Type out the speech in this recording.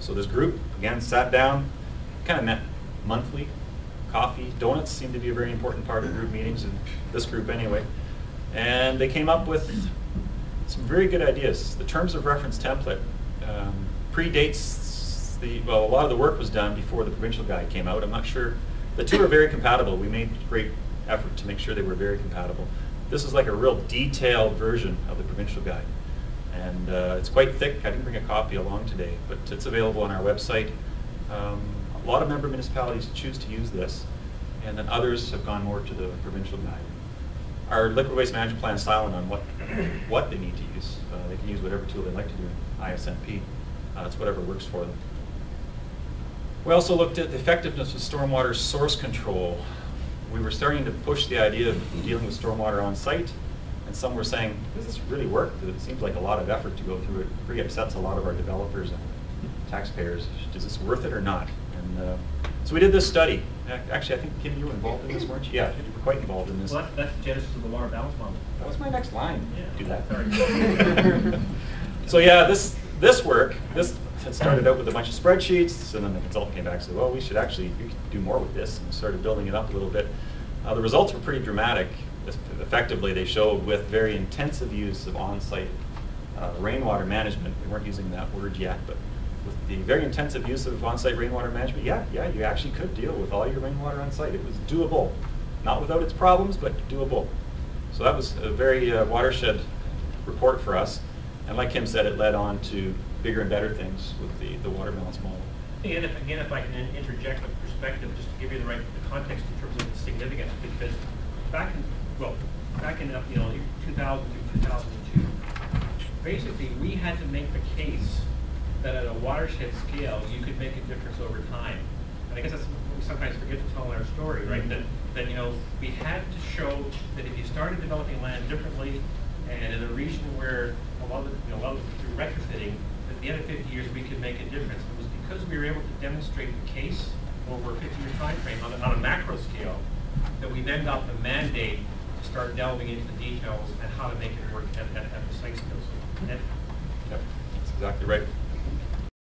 So this group, again, sat down, kind of met monthly. Coffee, donuts seem to be a very important part of group meetings, in this group anyway. And they came up with some very good ideas. The terms of reference template predates well, a lot of the work was done before the provincial guide came out. I'm not sure. The two are very compatible. We made great effort to make sure they were very compatible. This is like a real detailed version of the provincial guide. And it's quite thick. I didn't bring a copy along today, but it's available on our website. A lot of member municipalities choose to use this, and then others have gone more to the provincial guide. Our liquid waste management plan is silent on what they need to use. They can use whatever tool they like to do in ISMP. It's whatever works for them. We also looked at the effectiveness of stormwater source control. We were starting to push the idea of dealing with stormwater on site, and some were saying, does this really work? It seems like a lot of effort to go through it. It really upsets a lot of our developers and taxpayers. Is this worth it or not? And so we did this study. Actually, I think, Kim, you were involved in this, weren't you? Yeah, you were quite involved in this. Well, that's the genesis of the water balance model. That was my next line. Yeah. Do that. So yeah, this work, this had started out with a bunch of spreadsheets, and then the consultant came back and said, well, we could do more with this, and started building it up a little bit. The results were pretty dramatic. Effectively, they showed with very intensive use of on-site rainwater management. We weren't using that word yet, but with the very intensive use of on-site rainwater management, yeah, you actually could deal with all your rainwater on site. It was doable. Not without its problems, but doable. So that was a very watershed report for us. And like Kim said, it led on to bigger and better things with the water balance model. And again, if I can interject a perspective, just to give you the context in terms of the significance, because back in 2000 through 2002, basically we had to make the case that at a watershed scale, you could make a difference over time. And I guess that's what we sometimes forget to tell in our story, right? Mm-hmm. That we had to show that if you started developing land differently, and in a region where a lot of through retrofitting, at the end of 50 years we could make a difference. It was because we were able to demonstrate the case over a 50-year time frame on a macro scale that we then got the mandate to start delving into the details and how to make it work at the site scale. Yep, that's exactly right.